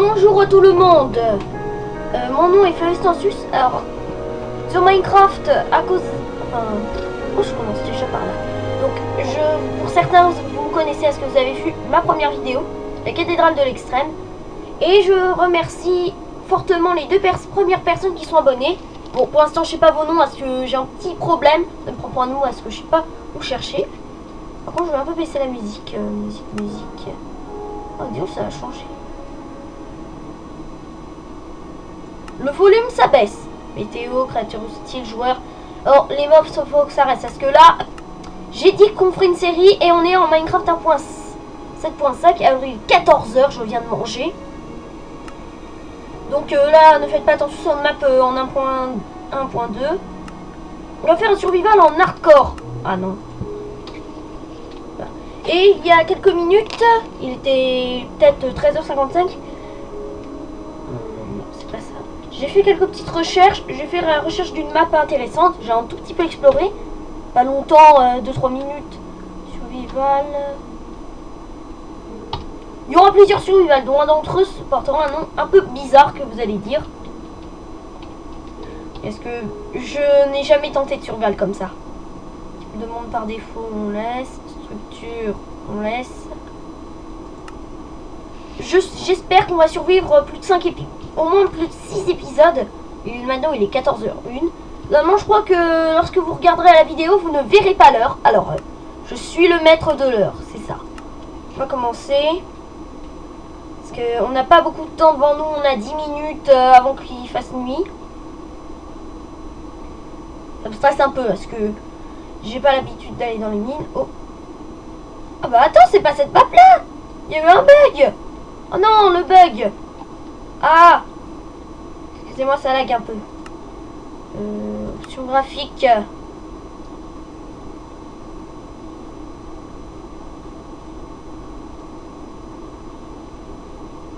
Bonjour tout le monde. Mon nom est Floristansus. Alors, sur Minecraft, à cause... Enfin... Oh, je commence déjà par là. Donc, pour certains, vous connaissez, est-ce que vous avez vu ma première vidéo, la cathédrale de l'extrême. Et je remercie fortement les deux premières personnes qui sont abonnées. Bon, pour l'instant, je sais pas vos noms, parce que j'ai un petit problème. Ça me prend pour un nom, parce que je sais pas où chercher. Par contre, je vais un peu baisser la musique. Musique. Oh, Dieu, ça a changé. Le volume, ça baisse. Météo, créature hostile, joueur. Alors, les mobs, il faut que ça reste. Parce que là, j'ai dit qu'on ferait une série et on est en Minecraft 1.7.5. Alors, il est 14 h, je viens de manger. Donc là, ne faites pas attention sur une map en 1.1.2. On va faire un survival en hardcore. Ah non. Et il y a quelques minutes, il était peut-être 13h55. Non, c'est pas ça. J'ai fait quelques petites recherches. J'ai fait la recherche d'une map intéressante. J'ai un tout petit peu exploré. Pas longtemps, 2-3 minutes. Survival. Il y aura plusieurs survival, dont un d'entre eux portera un nom un peu bizarre que vous allez dire. Est-ce que je n'ai jamais tenté de survival comme ça? Demande par défaut, on laisse. Structure, on laisse. J'espère qu'on va survivre plus de 5 épisodes. Au moins plus de 6 épisodes. Et maintenant, il est 14h01. Normalement, je crois que lorsque vous regarderez la vidéo, vous ne verrez pas l'heure. Alors, je suis le maître de l'heure, c'est ça. On va commencer. Parce qu'on n'a pas beaucoup de temps devant nous. On a 10 minutes avant qu'il fasse nuit. Ça me stresse un peu parce que j'ai pas l'habitude d'aller dans les mines. Oh. Ah bah attends, c'est pas cette map là. Il y a eu un bug. Oh non, le bug. Ah. Excusez-moi, ça lag un peu. Option graphique.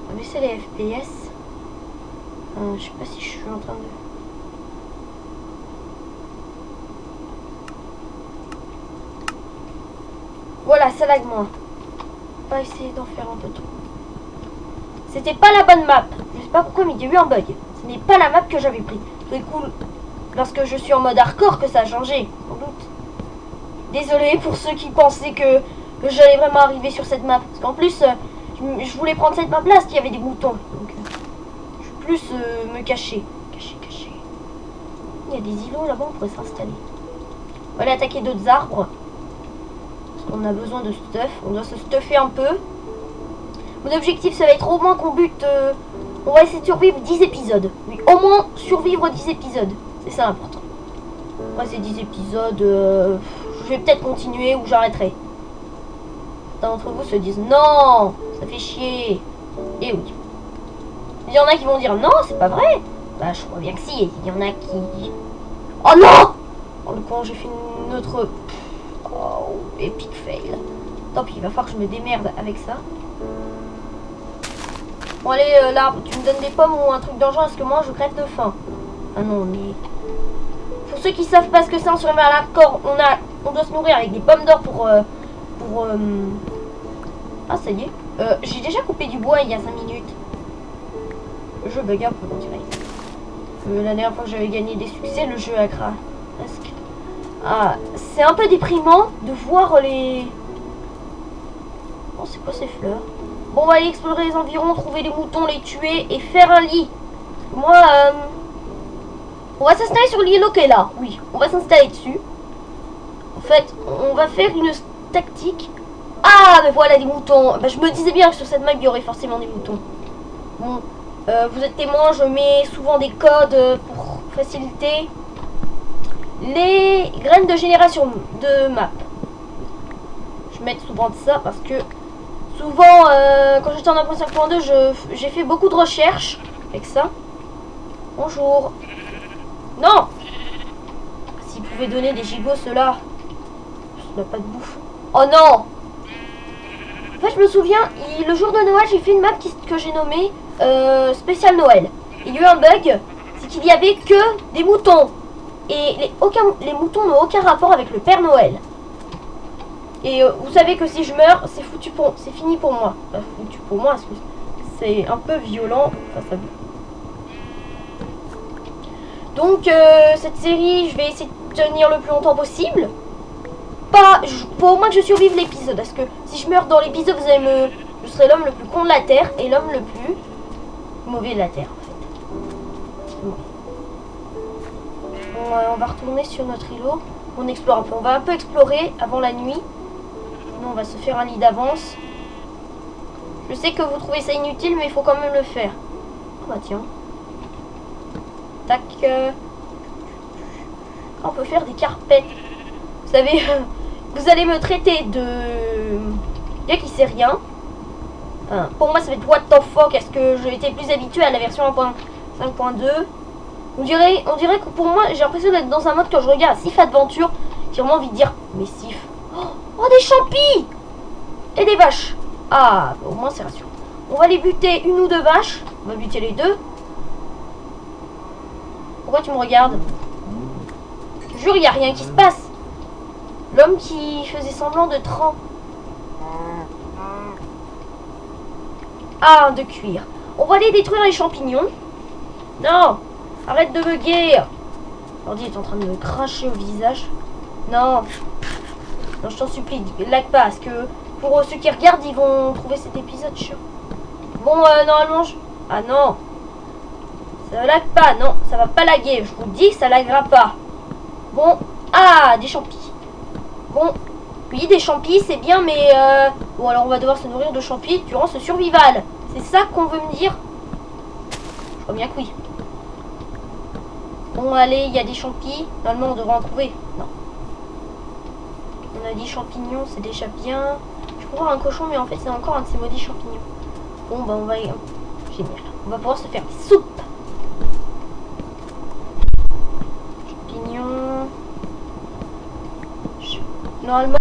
On va baisser les FPS. Je sais pas si je suis en train de... Voilà, ça lag moins. On va essayer d'en faire un peu trop. C'était pas la bonne map. Je sais pas pourquoi, mais il y a eu un bug. Ce n'est pas la map que j'avais pris. C'est cool. Lorsque je suis en mode hardcore que ça a changé, sans doute. Désolé pour ceux qui pensaient que j'allais vraiment arriver sur cette map. Parce qu'en plus, je voulais prendre cette map là parce qu'il y avait des moutons. Donc, je vais plus me cacher. Cacher. Il y a des îlots là-bas, on pourrait s'installer. On va aller attaquer d'autres arbres. On a besoin de stuff, on doit se stuffer un peu. Mon objectif, ça va être au moins qu'on bute... on va essayer de survivre 10 épisodes. Oui, au moins survivre 10 épisodes. C'est ça l'important. Moi, ces 10 épisodes, je vais peut-être continuer ou j'arrêterai. Certains d'entre vous se disent non, ça fait chier. Et oui. Il y en a qui vont dire non, c'est pas vrai. Bah, je crois bien que si. Il y en a qui... Oh non! Oh, le con, j'ai fait une autre... Oh, epic fail. Tant pis, il va falloir que je me démerde avec ça. Bon, allez, l'arbre, tu me donnes des pommes ou un truc d'argent parce que moi, je crève de faim. Ah non, mais... Pour ceux qui savent pas ce que c'est un survival hardcore, on doit se nourrir avec des pommes d'or pour... Ah, ça y est. J'ai déjà coupé du bois il y a 5 minutes. Le jeu bug un peu, on dirait. La dernière fois que j'avais gagné des succès, le jeu a presque... Ah, c'est un peu déprimant de voir les... Oh, c'est quoi ces fleurs? Bon, on va aller explorer les environs, trouver les moutons, les tuer et faire un lit. Moi, on va s'installer sur l'îlot qui est là. Oui, on va s'installer dessus. En fait, on va faire une tactique. Ah, mais voilà des moutons. Bah, je me disais bien que sur cette map, il y aurait forcément des moutons. Bon, vous êtes témoin, je mets souvent des codes pour faciliter les graines de génération de map. Je mets souvent de ça parce que souvent quand j'étais en 1.5.2 j'ai fait beaucoup de recherches avec ça. Bonjour. Non. S'ils pouvaient donner des gigots ceux-là. Ça n'a pas de bouffe. Oh non. En fait je me souviens, le jour de Noël j'ai fait une map que j'ai nommée spécial Noël. Il y a eu un bug, c'est qu'il y avait que des moutons. Et les moutons n'ont aucun rapport avec le Père Noël. Et vous savez que si je meurs, c'est foutu c'est fini pour moi. Foutu pour moi, parce que C'est un peu violent. Enfin, ça... Donc, cette série, je vais essayer de tenir le plus longtemps possible. Faut au moins que je survive l'épisode. Parce que si je meurs dans l'épisode, vous allez me... Je serai l'homme le plus con de la Terre et l'homme le plus mauvais de la Terre, en fait. Bon. On va retourner sur notre îlot. On explore un peu. On va un peu explorer avant la nuit. Sinon, on va se faire un lit d'avance. Je sais que vous trouvez ça inutile, mais il faut quand même le faire. Oh bah tiens. Tac. On peut faire des carpettes. Vous savez, vous allez me traiter de... Bien qui sait rien. Enfin, pour moi, ça va être what the fuck. Est-ce que j'ai été plus habitué à la version 1.5.2? On dirait que pour moi, j'ai l'impression d'être dans un mode quand je regarde Sif Adventure. J'ai vraiment envie de dire, mais Sif. Oh, des champis! Et des vaches. Ah, au moins c'est rassurant. On va les buter une ou deux vaches. On va buter les deux. Pourquoi tu me regardes? Je te jure, il n'y a rien qui se passe. L'homme qui faisait semblant de tremper. Ah, de cuir. On va aller détruire les champignons. Non, arrête de me guérir. L'ordi est en train de me cracher au visage. Non. Non, je t'en supplie, lag pas, parce que pour ceux qui regardent, ils vont trouver cet épisode chiant. Bon, normalement, ah non. Ça lag pas, non, ça va pas laguer. Je vous dis que ça laguera pas. Bon, ah, des champis. Bon, oui, des champis, c'est bien, mais... Bon, alors on va devoir se nourrir de champis durant ce survival. C'est ça qu'on veut me dire? Je crois bien que oui. Bon, allez, il y a des champis. Normalement, on devrait en trouver. Non. On a dit champignons, c'est déjà bien. Je peux voir un cochon, mais en fait, c'est encore un de ces maudits champignons. Bon, bah, on va... Génial. On va pouvoir se faire des soupes. Champignons... Normalement...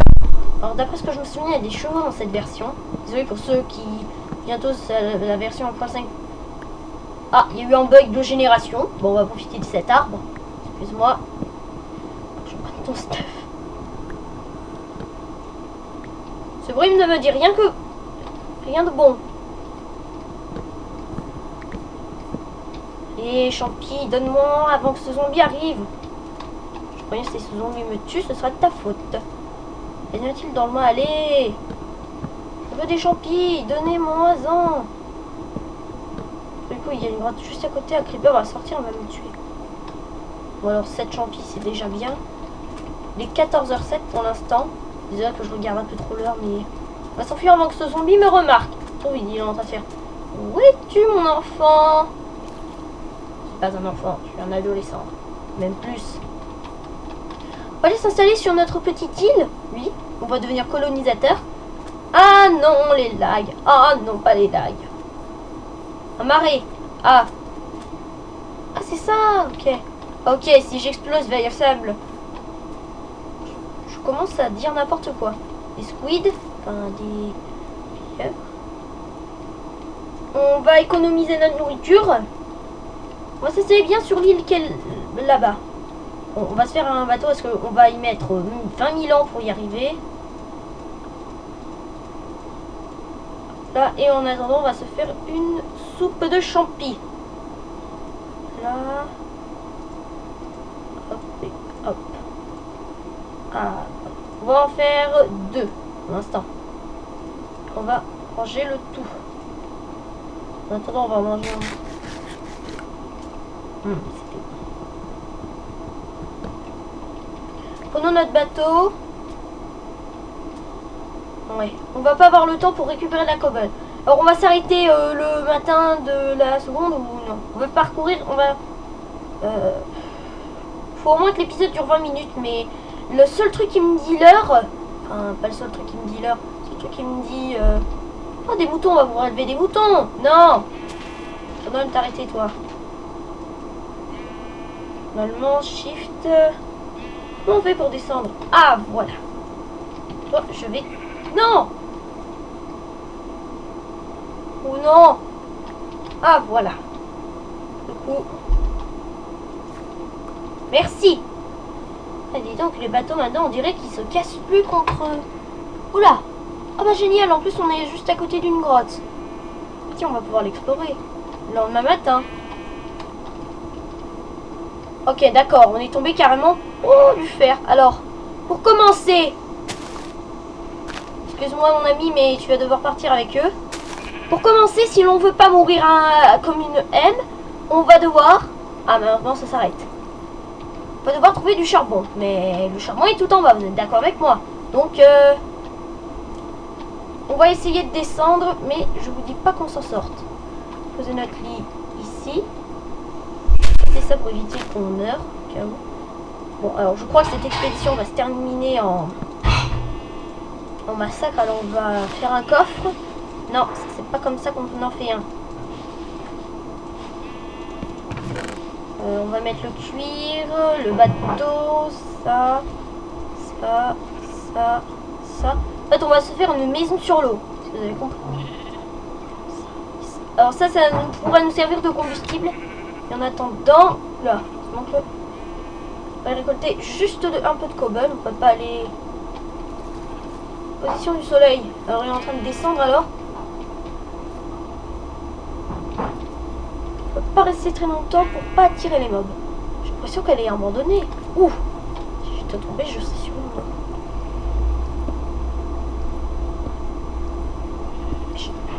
Alors, d'après ce que je me souviens, il y a des chevaux dans cette version. Désolé pour ceux qui... Bientôt, c'est la version 1.5. Ah, il y a eu un bug de génération. Bon, on va profiter de cet arbre. Excuse-moi. Je prends ton stuff. Ce bruit ne me dit rien que... Rien de bon. Et champis, donne-moi avant que ce zombie arrive. Je croyais que si ce zombie me tue, ce sera de ta faute. Y a-t-il dans le mal? Allez. Je veux des champis, donnez-moi-en. Du coup, il y a une grotte juste à côté. Un creeper va sortir, on va me tuer. Bon, alors 7 champis, c'est déjà bien. Il est 14h07 pour l'instant. Désolé que je regarde un peu trop l'heure, mais... On va s'enfuir avant que ce zombie me remarque. Trop vite, il est en train de faire... Où es-tu, mon enfant? Je suis pas un enfant, je suis un adolescent. Même plus. On va aller s'installer sur notre petite île. Oui, on va devenir colonisateur. Ah non, les lags. Ah non, pas les lags. Un marais. Ah. Ah, c'est ça. Ok. Ok, si j'explose vers le sable. Je commence à dire n'importe quoi. Des squids. Enfin, des... On va économiser notre nourriture. On va s'installer bien sur l'île qu'elle... là-bas. On va se faire un bateau parce qu'on va y mettre 20 000 ans pour y arriver. Là, et en attendant, on va se faire une soupe de champis. Là. Hop et hop. Ah, on va en faire 2 pour l'instant. On va ranger le tout. En attendant, on va manger un... c'était... Prenons notre bateau. Ouais, on va pas avoir le temps pour récupérer la cobble. Alors on va s'arrêter le matin de la seconde ou non? On va parcourir, on va... faut au moins que l'épisode dure 20 minutes, mais le seul truc qui me dit l'heure... Enfin, pas le seul truc qui me dit l'heure, c'est le truc qui me dit... Oh, des moutons, on va pouvoir élever des moutons. Non, ça doit même t'arrêter, toi. Normalement, shift... Comment on fait pour descendre? Ah, voilà. Toi, je vais... Non! Ou non! Ah, voilà. Du coup... Merci! Ah, dis donc, les bateaux, maintenant, on dirait qu'ils se cassent plus contre... Oula! Ah bah génial, en plus, on est juste à côté d'une grotte. Tiens, on va pouvoir l'explorer. Le lendemain matin. Ok, d'accord, on est tombé carrément. Oh, du fer. Alors, pour commencer... Excuse-moi mon ami, mais tu vas devoir partir avec eux. Pour commencer, si l'on veut pas mourir comme une haine, on va devoir... Ah, maintenant ça s'arrête. On va devoir trouver du charbon. Mais le charbon est tout en bas, vous êtes d'accord avec moi? Donc, on va essayer de descendre, mais je vous dis pas qu'on s'en sorte. Poser notre lit ici. C'est ça pour éviter qu'on meure, au cas où. Bon, alors je crois que cette expédition va se terminer en massacre. Alors on va faire un coffre. Non, c'est pas comme ça qu'on en fait un. On va mettre le cuir, le bateau, ça. En fait, on va se faire une maison sur l'eau. Si vous avez compris. Alors ça pourra nous servir de combustible. Et en attendant, là, on va récolter juste un peu de cobble. On peut pas aller... Position du soleil. Alors il est en train de descendre alors. On peut pas rester très longtemps pour pas attirer les mobs. J'ai l'impression qu'elle est abandonnée. Ouh. Si j'étais tombé, je serais sur une mob.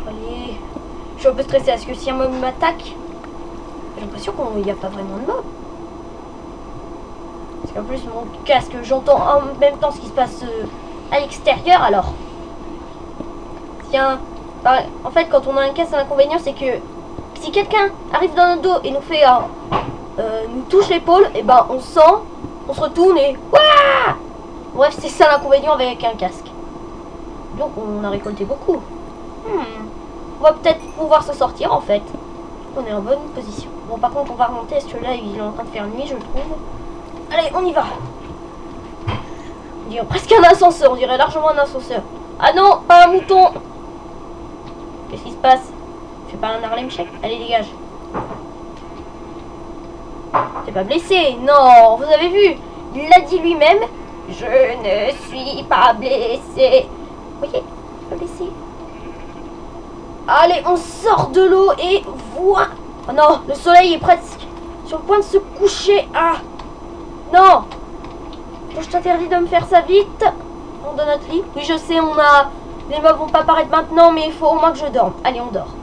Allez. Je suis un peu stressée parce que si un mob m'attaque, j'ai l'impression qu'il n'y a pas vraiment de mob. Parce qu'en plus mon casque, j'entends en même temps ce qui se passe à l'extérieur alors. Tiens, en fait quand on a un casque, l'inconvénient c'est que si quelqu'un arrive dans notre dos et nous fait nous touche l'épaule, et ben on sent, on se retourne et ouah. Bref, c'est ça l'inconvénient avec un casque. Donc on a récolté beaucoup. On va peut-être pouvoir se sortir en fait. On est en bonne position. Bon, par contre on va remonter parce que là il est en train de faire nuit, je trouve. Allez, on y va. On dirait presque un ascenseur, on dirait largement un ascenseur. Ah non, pas un mouton. Qu'est-ce qui se passe? Fais pas un Harlem Shake. Allez, dégage. T'es pas blessé? Non, vous avez vu? Il l'a dit lui-même. Je ne suis pas blessé. Vous voyez, pas blessé. Allez, on sort de l'eau et voilà. Oh non, le soleil est presque sur le point de se coucher. Ah, non. Je t'interdis de me faire ça vite. On donne notre lit. Oui, je sais, les mobs vont pas apparaître maintenant, mais il faut au moins que je dorme. Allez, on dort.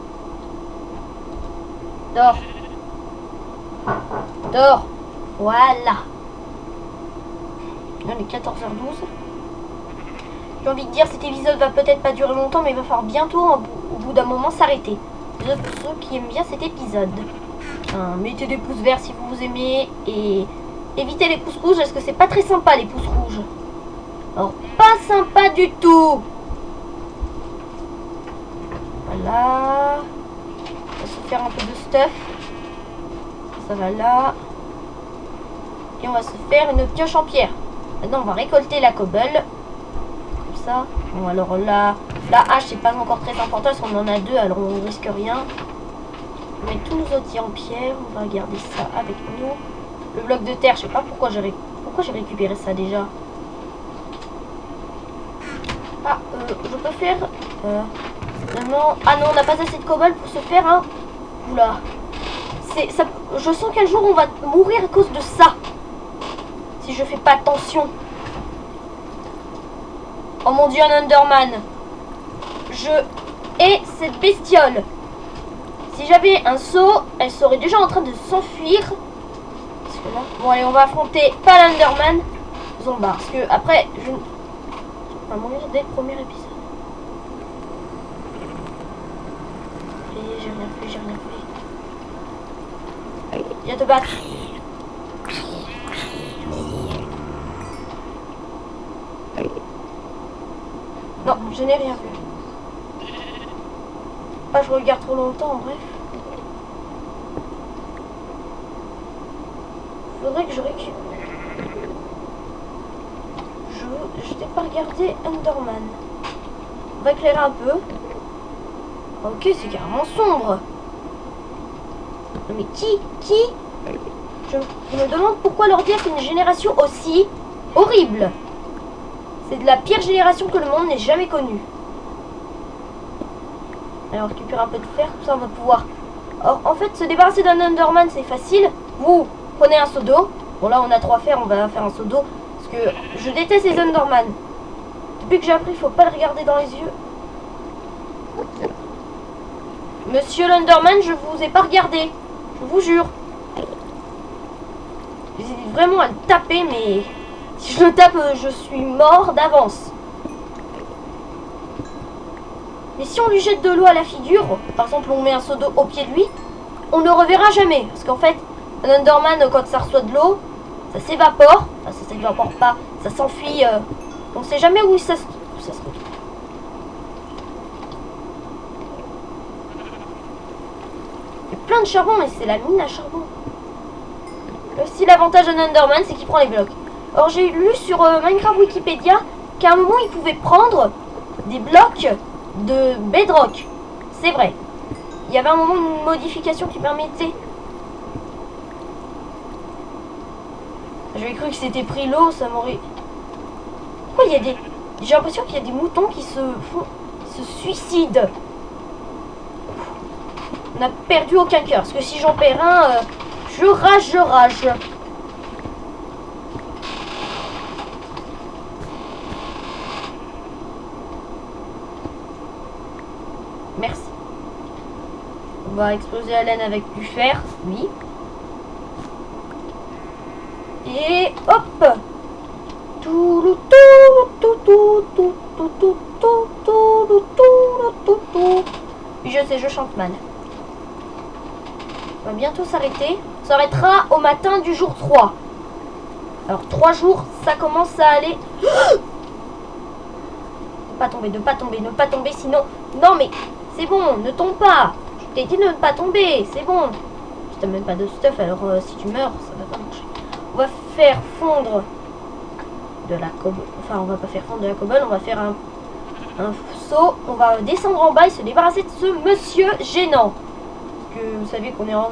Dors. Dors. Voilà. On est 14h12. J'ai envie de dire, cet épisode va peut-être pas durer longtemps, mais il va falloir bientôt, au bout d'un moment, s'arrêter. Pour ceux qui aiment bien cet épisode. Mettez des pouces verts si vous aimez. Et évitez les pouces rouges, parce que c'est pas très sympa, les pouces rouges. Alors, pas sympa du tout. Voilà. On va se faire un peu de stuff. Ça va là. Et on va se faire une pioche en pierre. Maintenant, on va récolter la cobble. Comme ça. Bon, alors là, la hache, c'est pas encore très important parce qu'on en a deux, alors on ne risque rien. On met tous nos outils en pierre. On va garder ça avec nous. Le bloc de terre, je sais pas pourquoi j'ai récupéré ça déjà. Ah, je peux faire... non, ah non, on n'a pas assez de cobble pour se faire un... Oula. Ça, je sens qu'un jour on va mourir à cause de ça. Si je fais pas attention. Oh mon dieu, un Enderman. Je hais cette bestiole. Si j'avais un seau, elle serait déjà en train de s'enfuir. Parce que là... Bon allez, on va affronter pas l'Enderman. Zomba. Parce que après, je... On va mourir dès le premier épisode. J'ai rien fait, j'ai rien fait. Allez, viens te battre. Non, je n'ai rien vu. Pas je regarde trop longtemps, bref. Faudrait que je récupère. Je n'ai pas regardé Enderman. On va éclairer un peu. Ok, c'est carrément sombre. Mais qui je me demande pourquoi leur dire qu'une génération aussi horrible. C'est de la pire génération que le monde n'ait jamais connue. Allez, on récupère un peu de fer, tout ça on va pouvoir... Alors, en fait, se débarrasser d'un Enderman, c'est facile. Vous prenez un seau d'eau. Bon, là, on a 3 fers, on va faire un seau d'eau. Parce que je déteste les Enderman. Depuis que j'ai appris, il faut pas le regarder dans les yeux. Monsieur l'Enderman, je vous ai pas regardé. Je vous jure. J'hésite vraiment à le taper, mais... Si je le tape, je suis mort d'avance. Mais si on lui jette de l'eau à la figure, par exemple on met un seau d'eau au pied de lui, on ne le reverra jamais. Parce qu'en fait, un Enderman, quand ça reçoit de l'eau, ça s'évapore. Enfin, ça s'évapore pas, ça s'enfuit. On sait jamais où ça se retrouve. Il y a plein de charbon, mais c'est la mine à charbon. Aussi, l'avantage d'un Enderman, c'est qu'il prend les blocs. Alors, j'ai lu sur Minecraft Wikipédia qu'à un moment, il pouvait prendre des blocs de bedrock. C'est vrai. Il y avait un moment une modification qui permettait. J'avais cru que c'était pris l'eau, ça m'aurait... Pourquoi il y a des... J'ai l'impression qu'il y a des moutons qui se suicident. On n'a perdu aucun cœur. Parce que si j'en perds un, je rage. Merci. On va exploser la laine avec du fer. Oui. Et hop. Je sais, je chante mal. On va bientôt s'arrêter. On s'arrêtera au matin du jour 3. Alors 3 jours, ça commence à aller. Ne pas tomber, ne pas tomber, sinon... Non mais, c'est bon, ne tombe pas. Je t'ai dit de ne pas tomber, c'est bon. Je t'ai même pas de stuff, alors si tu meurs, ça va pas marcher. On va faire fondre de la cobble. Enfin, on va pas faire fondre de la cobble, on va faire un saut. On va descendre en bas et se débarrasser de ce monsieur gênant. Parce que vous savez qu'on est en...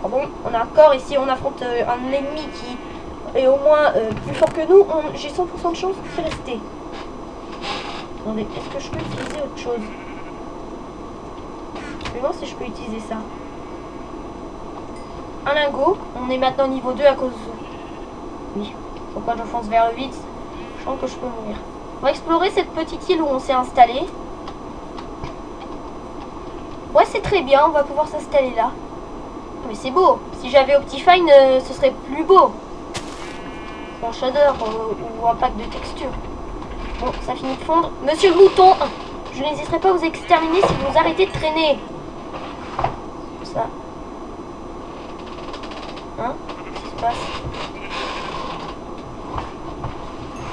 Ah bon, on a encore ici, on affronte un ennemi qui est au moins plus fort que nous. J'ai 100% de chance de rester. Attendez, est-ce que je peux utiliser autre chose? Je vais voir si je peux utiliser ça. Un lingot. On est maintenant niveau 2 à cause... Oui. Pourquoi je fonce vers le vide? Je sens que je peux mourir. On va explorer cette petite île où on s'est installé. Ouais, c'est très bien. On va pouvoir s'installer là. Mais c'est beau. Si j'avais Optifine, ce serait plus beau. En shader ou un pack de texture. Bon, ça finit de fondre. Monsieur le mouton, je n'hésiterai pas à vous exterminer si vous arrêtez de traîner. Ça. Hein? Qu'est-ce qui se passe?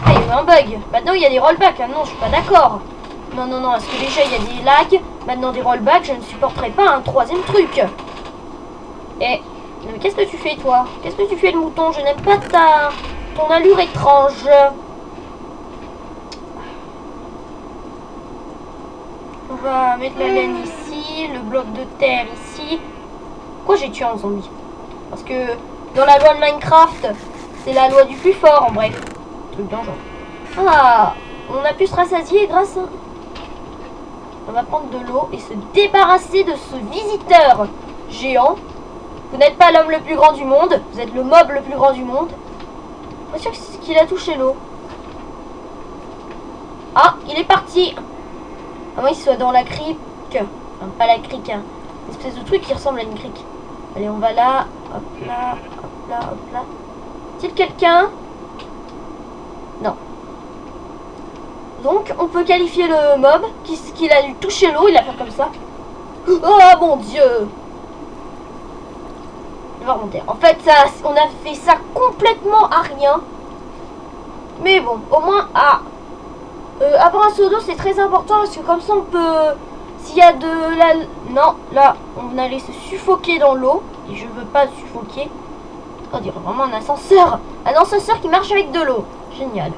Ah, il y a eu un bug. Maintenant, il y a des rollbacks. Ah non, je suis pas d'accord. Non, non, non. Parce que déjà, il y a des lags. Maintenant, des rollbacks. Je ne supporterai pas un troisième truc. Eh, mais qu'est-ce que tu fais, toi? Qu'est-ce que tu fais, le mouton? Je n'aime pas ton allure étrange. On va mettre la laine ici, le bloc de terre ici. Pourquoi j'ai tué un zombie? Parce que dans la loi de Minecraft, c'est la loi du plus fort, en bref. Truc dangereux. Ah, on a pu se rassasier grâce à... On va prendre de l'eau et se débarrasser de ce visiteur géant. Vous n'êtes pas l'homme le plus grand du monde, vous êtes le mob le plus grand du monde. Je suis sûr qu'il a touché l'eau. Ah, il est parti. À moins qu'il soit dans la crique. Enfin, pas la crique, hein. Une espèce de truc qui ressemble à une crique. Allez, on va là. Hop là, hop là, hop là. Y a-t-il quelqu'un? Non. Donc, on peut qualifier le mob qu'il a dû toucher l'eau. Il a fait comme ça. Oh mon dieu! On va remonter. En fait, ça, on a fait ça complètement à rien. Mais bon, au moins, avoir un seau d'eau, c'est très important parce que comme ça, on peut... S'il y a de la... Non, là, on allait se suffoquer dans l'eau. Et je veux pas suffoquer. On dirait vraiment un ascenseur. Un ascenseur qui marche avec de l'eau. Génial.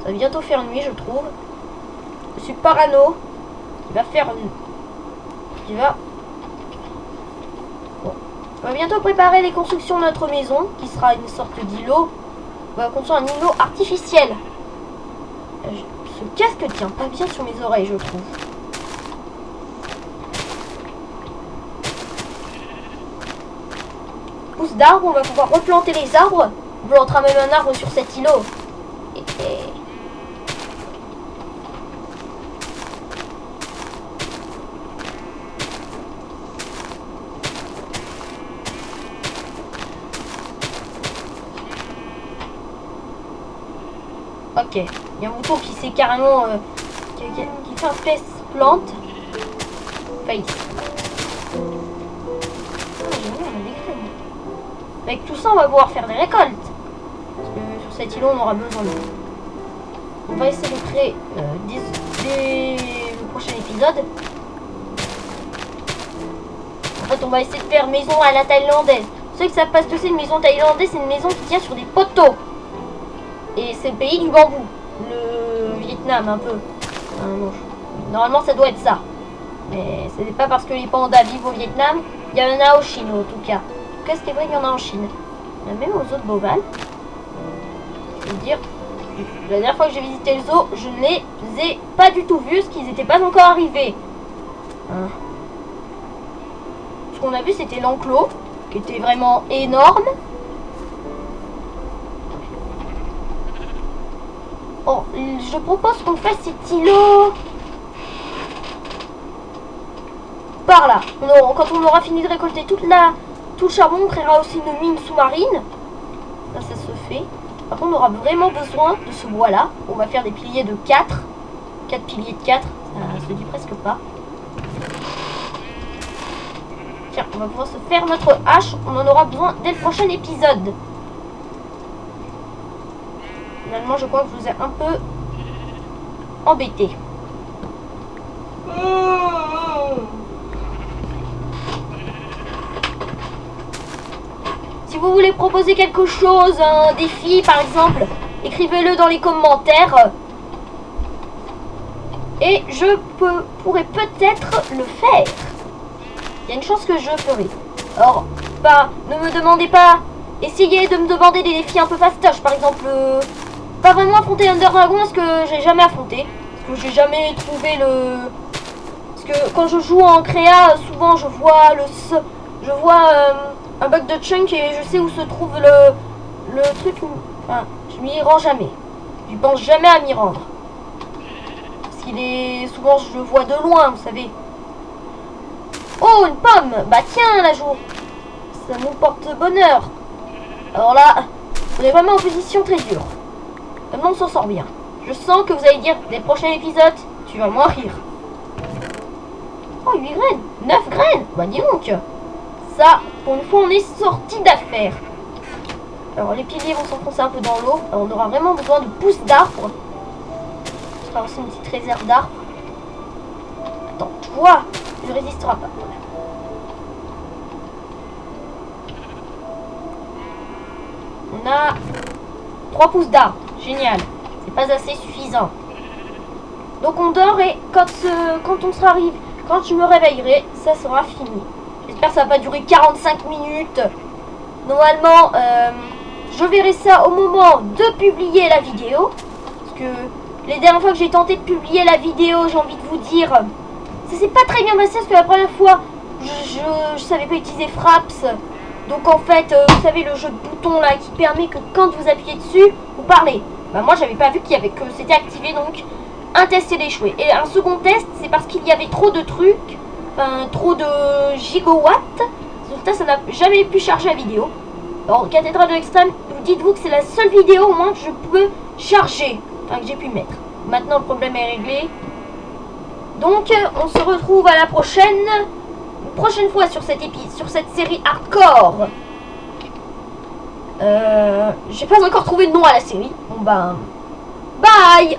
Ça va bientôt faire nuit, je trouve. Je suis parano. Il va faire... Il va... Bon. On va bientôt préparer les constructions de notre maison, qui sera une sorte d'îlot. On va construire un îlot artificiel. Ce casque tient pas bien sur mes oreilles, je trouve. pousses d'arbres, on va pouvoir replanter les arbres. On plantera même un arbre sur cet îlot. Ok, il y a un bouton qui s'est carrément qui fait un face plant. Face. Avec tout ça, on va pouvoir faire des récoltes. Parce que sur cet îlot, on aura besoin de l'eau. On va essayer de créer dès le prochain épisode. En fait, on va essayer de faire maison à la thaïlandaise. Ceux qui savent pas ce que c'est une maison thaïlandaise, c'est une maison qui tient sur des poteaux. Et c'est le pays du bambou. Le Vietnam, un peu. Non, normalement, ça doit être ça. Mais ce n'est pas parce que les pandas vivent au Vietnam. Il y en a en Chine, en tout cas. Qu'est-ce qui est vrai qu'il y en a en Chine? Il y en a même aux zoos de Beauval. Je veux dire, la dernière fois que j'ai visité le zoo, je ne les ai pas du tout vus, parce qu'ils n'étaient pas encore arrivés. Hein. Ce qu'on a vu, c'était l'enclos, qui était vraiment énorme. Oh, je propose qu'on fasse cet îlot par là. Quand on aura fini de récolter tout le charbon, on créera aussi une mine sous-marine. Ça se fait. Par contre, on aura vraiment besoin de ce bois-là. On va faire des piliers de 4. 4 piliers de 4. Ça se dit presque pas. Tiens, on va pouvoir se faire notre hache. On en aura besoin dès le prochain épisode. Finalement, je crois que je vous ai un peu embêté. Si vous voulez proposer quelque chose, un défi par exemple, écrivez-le dans les commentaires. Et je pourrais peut-être le faire. Il y a une chance que je ferai. Alors, ne me demandez pas. Essayez de me demander des défis un peu fastoches. Par exemple, pas vraiment affronter Ender Dragon, parce que j'ai jamais affronté. Parce que j'ai jamais trouvé le... Parce que quand je joue en créa, souvent je vois un bug de chunk et je sais où se trouve le truc. Enfin, je m'y rends jamais. Je pense jamais à m'y rendre. Parce qu'il est... Souvent je le vois de loin, vous savez. Oh, une pomme! Bah tiens, la jour! Ça nous porte bonheur. Alors là, on est vraiment en position très dure. Maintenant, on s'en sort bien. Je sens que vous allez dire, des prochains épisodes, tu vas moins rire. Oh, 8 graines! 9 graines! Bah dis donc! Ça, pour une fois, on est sorti d'affaire. Alors, les piliers vont s'enfoncer un peu dans l'eau. On aura vraiment besoin de pousses d'arbres. Ce sera aussi une petite réserve d'arbres. Attends, toi, tu ne résisteras pas. On a 3 pousses d'arbres. Génial. C'est pas assez suffisant. Donc on dort et quand on sera arrivé, quand je me réveillerai, ça sera fini. J'espère que ça va pas durer 45 minutes. Normalement, je verrai ça au moment de publier la vidéo. Parce que les dernières fois que j'ai tenté de publier la vidéo, j'ai envie de vous dire, ça s'est pas très bien passé parce que la première fois, je savais pas utiliser Fraps. Donc en fait, vous savez le jeu de boutons là qui permet que quand vous appuyez dessus, vous parlez. Bah moi j'avais pas vu que c'était activé, donc un test est échoué. Et un second test, c'est parce qu'il y avait trop de trucs, trop de gigawatts. Résultat, ça n'a jamais pu charger la vidéo. Alors Cathédrale de l'extrême, dites-vous que c'est la seule vidéo au moins que je peux charger, enfin que j'ai pu mettre. Maintenant le problème est réglé. Donc on se retrouve à la prochaine fois sur cette série hardcore. J'ai pas encore trouvé de nom à la série. Bon ben, bye.